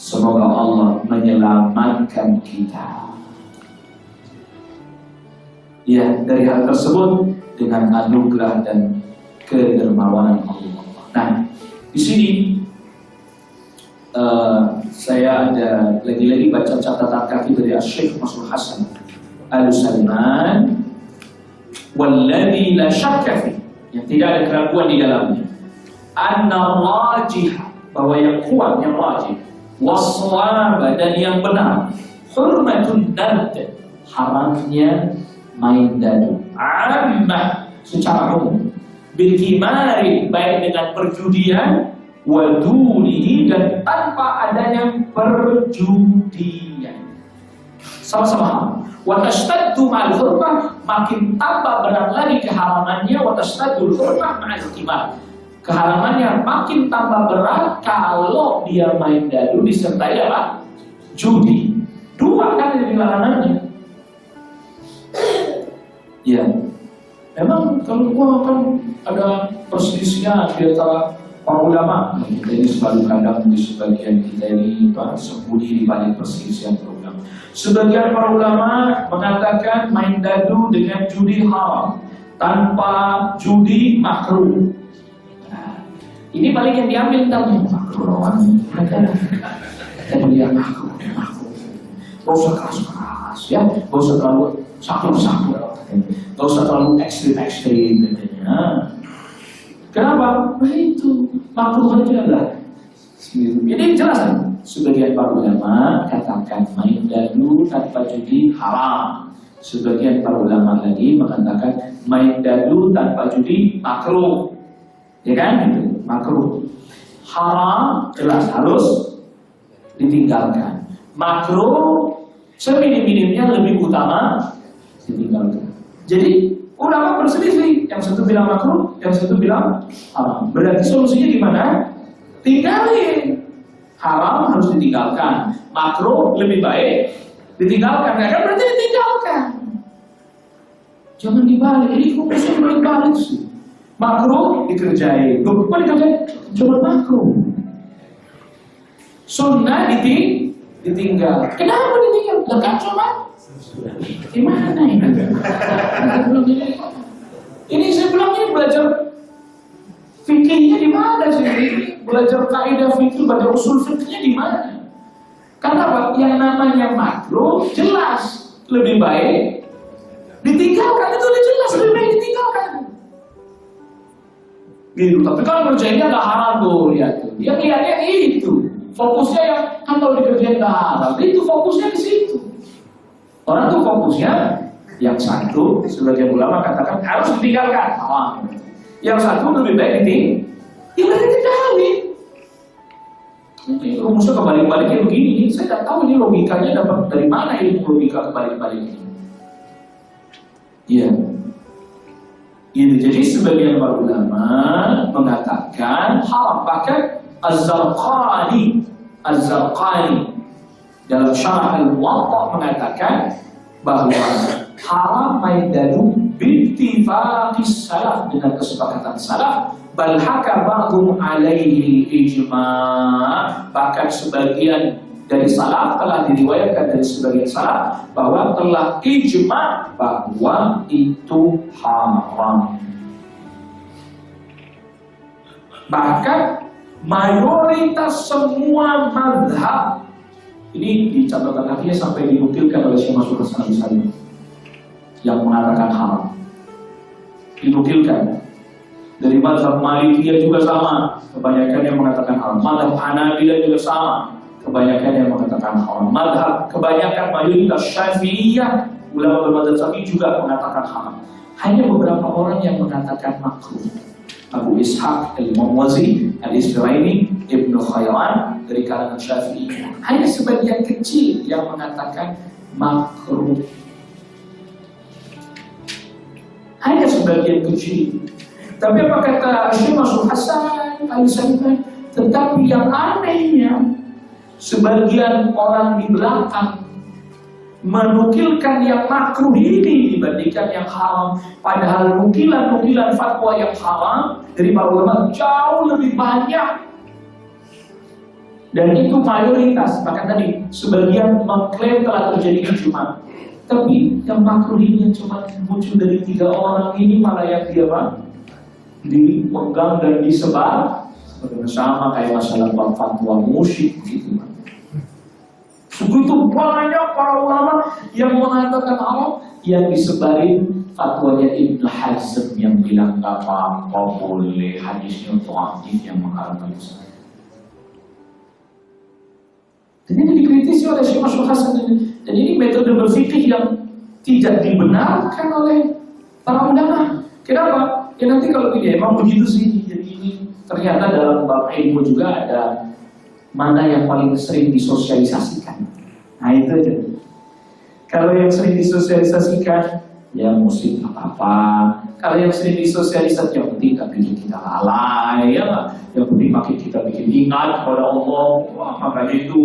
Semoga Allah menyelamatkan kita. Ya, dari hal tersebut dengan anugerah dan kedermawanan Allah. Nah, di sini saya ada lagi-lagi baca catatan kaki dari Syekh Mas'ud Hasan Al-Salman, walladzi la syakka fi, yang tidak ada keraguan di dalamnya, anna rajih, bahwa yang kuat, yang rajih, was-shawab, dan yang benar, hurmatun nard, haramnya main dadu, ammah, secara umum, bil kimari, baik dengan perjudian, wadunihi, dan tanpa adanya perjudian, sama-sama haram. Wa tashtaddu ma'al hurmah, makin tambah berat lagi keharamannya. Wa tashtaddu hurmah ma'al kimar, keharamannya makin tambah berat kalau dia main dadu disertai apa? Judi. Dua kan dari larangannya. Ya, memang kalau kan ada perselisihan di antara para ulama. Kita ini selalu kadang di sebagian kita ini sembunyi di balik perselisihan para ulama. Sebagian para ulama mengatakan main dadu dengan judi haram, tanpa judi makruh. Nah, ini paling yang diambil tahu makruh orang. Dan dia makruh. Gak usah keras-keras ya, gak usah terlalu sakit-sakit, gak usah terlalu ekstrim-ekstrim katanya. Kenapa? Nah itu makruh aja lah. Ini jelas. Sebagian para ulama katakan main dadu tanpa judi haram. Sebagian para ulama lagi mengatakan main dadu tanpa judi makruh. Ya kan? Gitu. Makruh. Haram jelas harus ditinggalkan. Makruh seminim-minimnya lebih utama ditinggalkan. Jadi ulama berselisih, yang satu bilang makruh, yang satu bilang haram. Berarti solusinya gimana? Tinggalin. Haram harus ditinggalkan, makruh lebih baik ditinggalkan. Ya kan berarti ditinggalkan. Jangan dibalik. Ini kok bisa dibalik sih? Makruh dikerjain, kok dikerjain? Cuma makruh. Sunnah ditinggal. Kenapa ditinggal? Lekat cuma gimana ini? Ini saya bilang ini belajar fikihnya di mana sih? Belajar kaidah fikih, belajar usul fikihnya di mana? Karena apa? Yang namanya makruh jelas lebih baik ditinggalkan, itu udah jelas lebih baik ditinggalkan. Gitu. Tapi kalau kerjanya nggak haram tuh, lihat tuh. Dia lihatnya itu, fokusnya yang kan kalau dikerjain nggak haram, itu fokusnya di situ. Orang tuh fokusnya yang satu, sebagian ulama katakan harus ditinggalkan, haram. Yang satu lebih baik ditinggalin. Ini rumusnya kebalik-baliknya begini. Saya tidak tahu ini logikanya dapat dari mana ini logika kebalik-balik ini. Iya. Ini jadi sebagian para ulama mengatakan haram. Bahkan Az-Zarqani dalam Syarah Al-Muwatta mengatakan bahwa haram main dadu bittifaqis salaf, dengan kesepakatan salaf. Bal haka ba'dhum alaihi ijma', bahkan sebagian dari salaf telah diriwayatkan dari sebagian salaf bahwa telah ijma' bahwa itu haram. Bahkan mayoritas semua mazhab, ini di catatan kakinya sampai dinukilkan oleh Syekh Mas'ud Hasan Al-Salman yang mengatakan haram, dinukilkan. Dari mazhab Malikiyah juga sama, kebanyakan yang mengatakan haram. Mazhab Hanabilah juga sama, kebanyakan yang mengatakan haram. Mazhab kebanyakan mayoritas Syafi'iyah, ulama bermadzhab Syafi'i juga mengatakan haram. Hanya beberapa orang yang mengatakan makruh. Abu Ishaq Al-Muwazi, Al-Isfiraini, Ibnu Khayran dari kalangan Syafi'i. Hanya sebagian kecil yang mengatakan makruh. Hanya sebagian kecil. Tapi apa kata Syekh Mas'ud Hasan Al-Salman? Tetapi yang anehnya, sebagian orang di belakang menukilkan yang makruh ini dibandingkan yang haram. Padahal nukilan-nukilan fatwa yang haram dari para ulama jauh lebih banyak. Dan itu mayoritas, bahkan tadi sebagian mengklaim telah terjadi ijma. Tapi yang makruh ini yang cuma muncul dari 3 orang ini malah yang dia dipegang dan disebar sama kayak masalah fatwa musyrik gitu. Begitu banyak para ulama yang mengatakan haram, yang disebarin fatwanya Ibnu Hazm yang bilang gak apa-apa, boleh, hadisnya dhaif yang mengharamkan itu. Dan ini dikritisi oleh Syekh Masyhur Hasan ini. Dan ini metode berfikih yang tidak dibenarkan oleh para ulama. Kenapa? Ya nanti kalau ini emang begitu sih. Jadi ini ternyata dalam bab ilmu juga ada mana yang paling sering disosialisasikan. Nah itu aja. Kalau yang sering disosialisasikan, ya musik apa-apa. Kalau yang sering disosialisasikan, yang penting gak bikin kita lalai, ya. Yang penting makin kita bikin ingat kepada Allah. Wah, makanya itu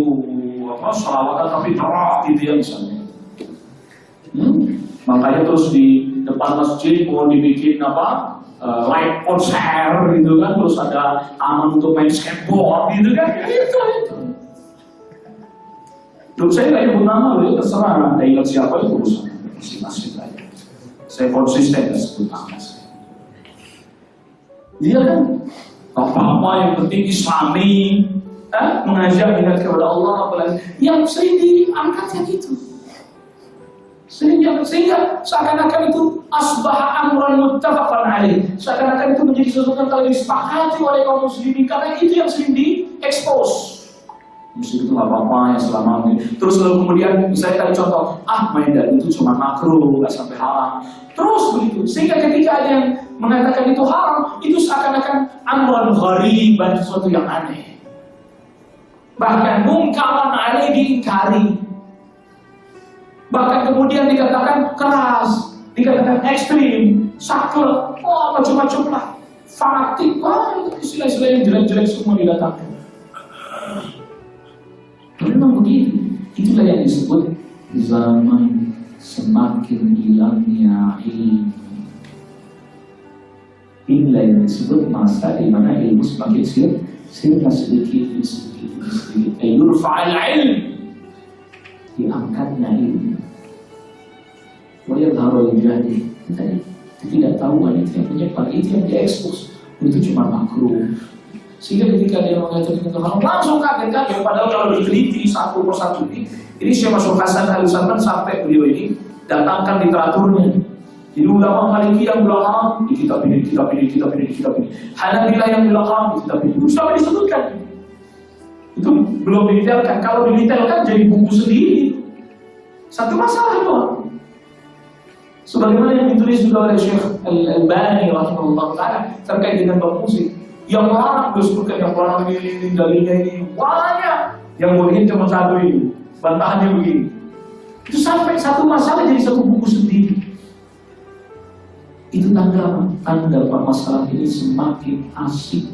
sholawatan tapi terang gitu ya misalnya. Makanya terus di depan masjid mau dibikin live konser gitu kan, terus ada aman untuk main skateboard gitu kan, itu. Loh, saya nggak nyebut nama loh, ya terserah anda ingat siapa itu urusan masing-masing aja. Saya konsisten nggak sebut nama saya. Iya kan? Apa-apa yang penting Islami, mengajak ingat kepada Allah, apalagi yang sering diangkatnya gitu. Sehingga seakan-akan itu asbaha amran muttafaqan alaih. Seakan-akan itu menjadi sesuatu yang telah disepakati oleh kaum muslimin karena itu yang sering diekspos. Musik itu apa-apa yang selama ini. Terus lalu kemudian misalnya tadi contoh, main dadu itu cuma makruh, nggak sampai haram. Terus begitu, sehingga ketika ada yang mengatakan itu haram, itu seakan-akan amran ghariban, sesuatu yang aneh. Bahkan mungkaran aneh diingkari. Bahkan kemudian dikatakan keras, dikatakan ekstrim, saklek, macam-macam lah, fanatik, istilah-istilah yang jelek-jelek semua didatangkan. Memang begitu. Itulah yang disebut zaman semakin hilangnya ilmu. Inilah yang disebut masa di mana ilmu semakin sedikit. Yurfa'al ilm, diangkatnya ilmu. Wayadharul jahil, tadi ketidaktahuan itu yang menyebar, itu yang diekspos, itu cuma makruh. Sehingga ketika dia mengatakan itu haram, langsung kaget. Padahal kalau diteliti satu persatu ini Syekh Masyhur Hasan Al-Salman sampai beliau ini datangkan literaturnya. Jadi ulama Maliki yang bilang haram, di kitab ini. Hanabilah yang bilang haram, di kitab ini. Itu sampai disebutkan. Itu belum didetailkan. Kalau didetailkan jadi buku sendiri. Satu masalah itu. Sebagaimana yang ditulis juga oleh Syekh Al-Albani rahimahullah ta'ala terkait dengan bab musik. Yang melarang disebutkan, yang melarang ini dalilnya ini banyak. Yang boleh cuma satu ini, bantahannya begini. Itu sampai satu masalah jadi satu buku sendiri. Itu tanda masalah ini semakin asik,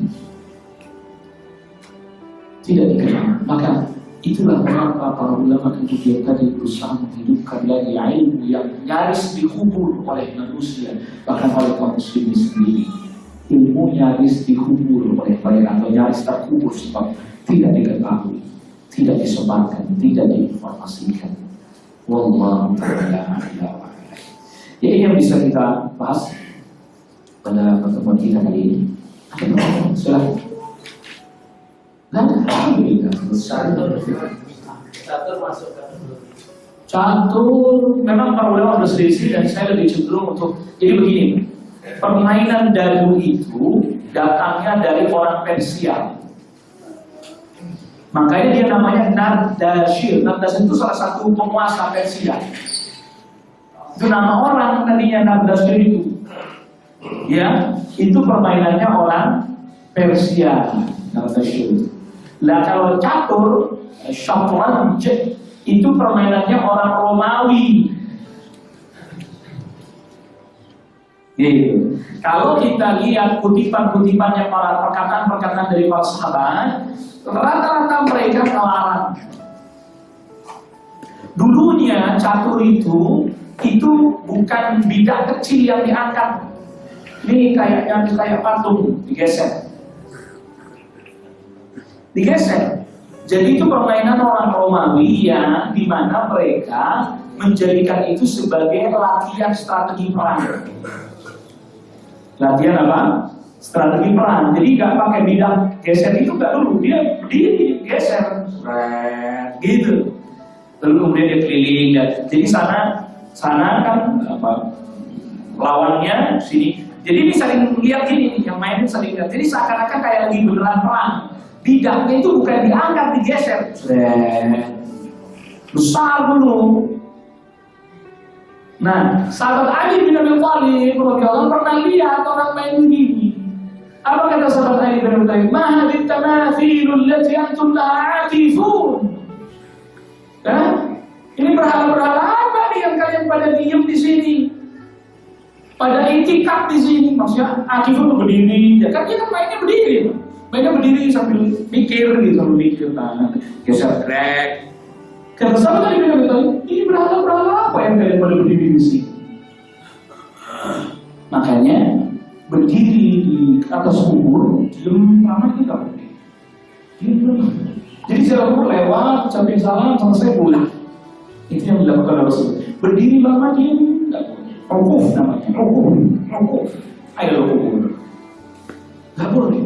tidak dikenal. Maka itulah mengapa para ulama kemudian tadi berusaha menghidupkan lagi ilmu yang nyaris dikubur oleh manusia, bahkan oleh kaum muslimin sendiri. Ilmu nyaris dikubur oleh mereka atau nyaris terkubur sebab tidak diketahui, tidak disebarkan, tidak diinformasikan. Wallahu ta'ala a'lam. Ya, ini yang bisa kita bahas pada pertemuan kita kali ini. Silahkan. Alhamdulillah. Catur masuk kan? Catur memang para ulama berselisih dan saya lebih cenderung untuk jadi begini. Permainan dadu itu datangnya dari orang Persia. Makanya dia namanya Nardashir. Nardashir itu salah satu penguasa Persia. Itu nama orang tadinya Nardashir itu. Ya, itu permainannya orang Persia. Nardashir. Lah kalau catur, syatranj itu permainannya orang Romawi. Gitu. Kalau kita lihat kutipan-kutipannya para perkataan-perkataan dari para sahabat, rata-rata mereka melarang. Dulunya catur itu bukan bidak kecil yang diangkat. Ini kayak patung digeser. Jadi itu permainan orang Romawi yang dimana mereka menjadikan itu sebagai latihan strategi perang. Latihan apa? Strategi perang. Jadi nggak pakai bidang geser itu nggak dulu, dia berdiri geser, gitu. Lalu kemudian dia keliling. Jadi sana kan apa? Lawannya sini. Jadi ini saling lihat gini, yang main saling lihat. Jadi seakan-akan kayak lagi beneran perang. Bidangnya itu bukan diangkat, digeser. Besar dulu. Nah, sahabat Ali bin Abi Thalib radhiyallahu pernah lihat orang main begini. Apa kata sahabat Ali bin Abi Thalib? Ma hadhihi tamathilul lati antum laha atifun. Ini berhala-berhala apa nih yang kalian pada diem di sini? Pada itikaf di sini, maksudnya akifun berdiri. Ya kan kita mainnya berdiri, mainnya berdiri sambil mikir gitu, sambil mikir, geser track. Kata sahabat Ali bin Abi Thalib, ini berhala-berhala apa yang kalian pada berdiri di sini? Makanya berdiri di atas kubur, diem lama kita berdiri. Jadi siapa lewat, ucapin salam, selesai pulang. Itu yang dilakukan Rasul. Berdiri lama diem, nggak boleh. Rukuf namanya, rukuf. Ayo rukuf. Nggak boleh.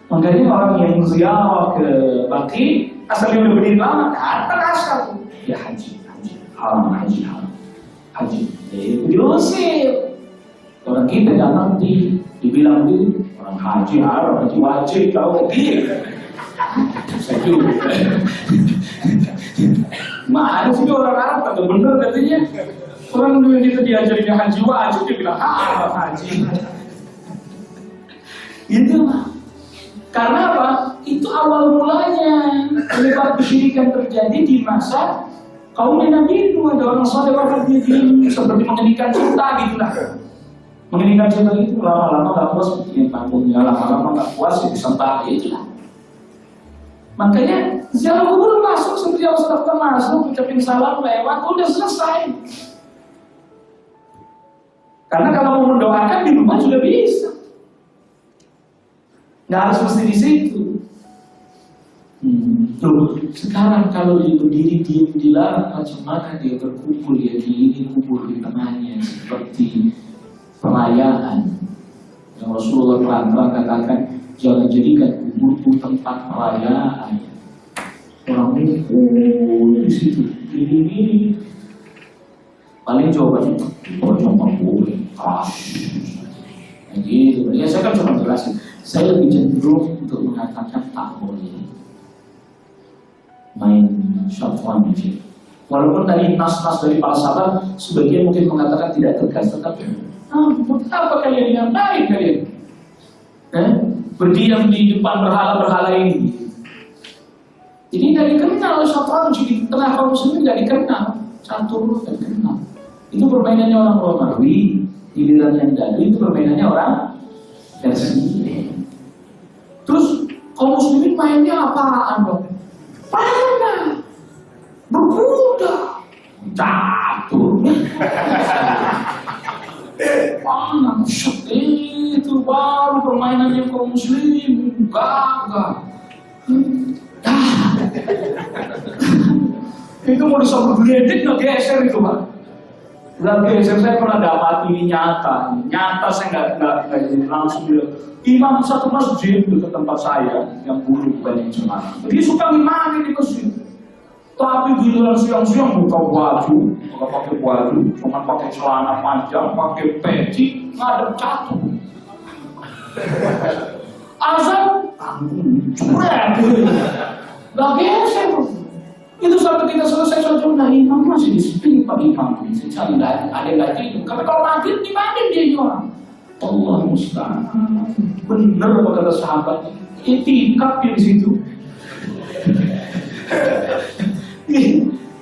Makanya orang yang ziarah ke Baqi, asalnya udah berdiri lama, datang asal. Ya haji, haram. Itu diusir. Orang kita nggak ngerti, dibilang itu orang haji haram, haji wajib, tahu gitu. Saya juga. Mana sih orang Arab kagak bener katanya. Orang dulu kita diajarin haji wajib, dia bilang haram haji. Itu mah. Karena apa? Itu awal mulanya penyebab kesyirikan terjadi di masa kaum Nabi itu. Ada orang saleh wafat di seperti mengeningkan cinta gitulah. Mengeningkan cinta itu lama-lama nggak puas bikin pangungnya, lama-lama nggak puas ya disembah itulah. Makanya ziarah kubur masuk seperti Ustaz masuk, ucapin salam lewat, udah selesai. Karena kalau mau mendoakan di rumah juga bisa. Nggak harus mesti di situ. Tuh, sekarang kalau dia berdiri diam dilarang, macam mana dia berkumpul ya di ini kubur di tengahnya seperti perayaan. Yang Rasulullah pelan-pelan katakan, jangan jadikan kuburku tempat perayaan. Orang ngumpul di situ, ini paling jawabannya, cuma boleh, gitu. Ya saya kan cuma jelasin. Saya lebih cenderung untuk mengatakan tak boleh main syafwan di sini. Walaupun tadi nas-nas dari para sahabat sebagian mungkin mengatakan tidak tegas, tetapi apa kalian yang baik kalian? Berdiam di depan berhala-berhala ini. Jadi tidak dikenal syafwan di tengah kaum muslimin, tidak dikenal. Catur tidak dikenal. Itu permainannya orang Romawi. Giliran yang dadu itu permainannya orang dari sini. Terus kaum muslimin mainnya apaan dong? Panah, berkuda, catur, panah, itu baru permainannya kaum muslim, gagah. Itu mau disambut geledek nggak geser itu pak? Nggak geser, saya pernah dapat ini nyata saya nggak langsung bilang. Imam satu masjid itu tempat saya yang dulu banyak Semarang. Dia suka ngimami di masjid. Tapi giliran siang-siang buka baju, nggak pakai baju, cuma pakai celana panjang, pakai peci, ngadep catur. Azan, cuek, nggak geser. Itu sampai kita selesai sholat Jumat, imam masih di sini, Pak Imam. Saya cari ada lagi. Karena kalau maghrib dimakan dia orang. Allah musta'an. Benar apa kata sahabat? Itikaf di situ.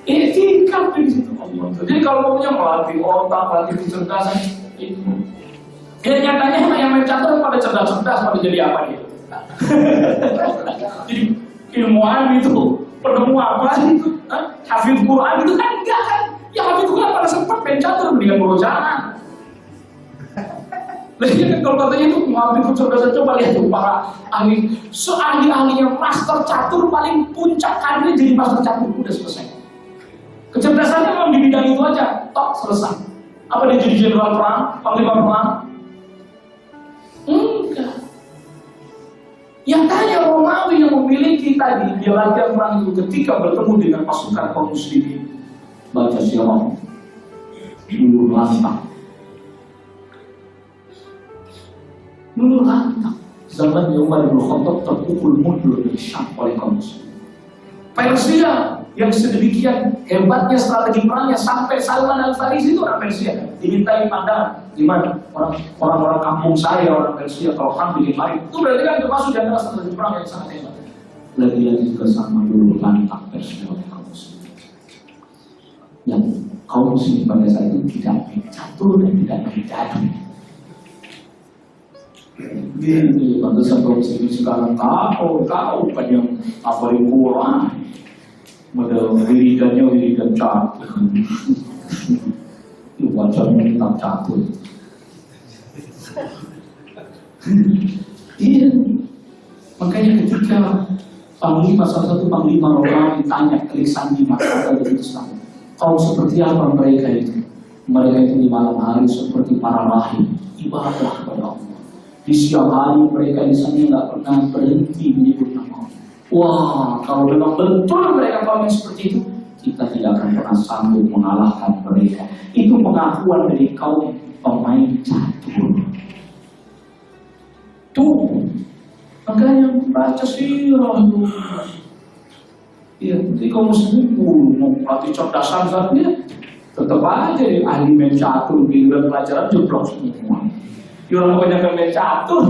Itikaf di situ. Allah. Jadi kalau punya melatih otak, melatih kecerdasan itu. Ya nyatanya yang main catur pada cerdas-cerdas, pada jadi apa dia? Jadi ilmuwan itu, penemu apa itu? Hafidz Quran itu kan enggak kan? Ya hafidz Quran pada sempat main catur mendingan bolos jalan. Jadi kalau katanya itu mengambil kecerdasan, coba lihat tuh para ahli, ahli yang master catur paling puncak karirnya jadi master catur, udah selesai. Kecerdasannya memang di bidang itu aja, tok selesai. Apa dia jadi jenderal perang, panglima perang? Enggak. Yang kaya Romawi yang memiliki tadi dia latihan perang itu ketika bertemu dengan pasukan kaum muslimin, baca sirah, dulu lantang. Dulu lantang. Zaman Umar bin Khattab terpukul mundur dari Syam oleh kaum muslimin. Persia yang sedemikian hebatnya strategi perangnya sampai Salman Al-Farisi itu orang Persia dimintai pandangan gimana orang-orang kampung saya orang Persia kalau perang bikin mari itu berarti kan termasuk di antara strategi perang yang sangat hebat. Lagi-lagi juga sama dulu lantang Persia oleh kaum muslimin. Yang kaum muslimin pada saat itu tidak catur dan tidak berdadu. Gini, pantesan kaum muslimin sekarang kau bukan yang hafalin Quran, model wiridan catur. Wajahnya tentang catur. Iya, makanya ketika panglima salah satu panglima Romawi ditanya ke Sandi masyarakat dari Islam, kau seperti apa mereka itu? Mereka itu di malam hari seperti para rahib, ibadah kepada Allah. Di siang hari mereka di sana nggak pernah berhenti menyebut nama Allah. Wah, kalau memang betul mereka kaum yang seperti itu, kita tidak akan pernah sanggup mengalahkan mereka. Itu pengakuan dari kaum pemain catur. Tuh, makanya baca sirah itu. Iya, jadi kaum muslimin mau pelatih cerdasan saja, tetap aja ahli main catur, giliran pelajaran jeblok semua. Orang kebanyakan main catur,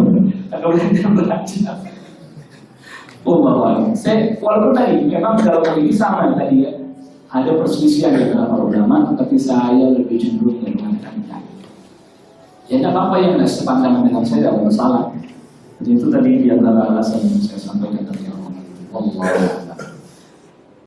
kebanyakan belajar. Oh bahwa saya walaupun tadi memang dalam hal ini sama tadi ya, ada perselisihan di antara para ulama, tetapi saya lebih cenderung mengatakan ya tidak apa-apa yang tidak sepandangan dengan saya tidak masalah. Jadi itu tadi di antara alasan yang saya sampaikan tadi. Allah.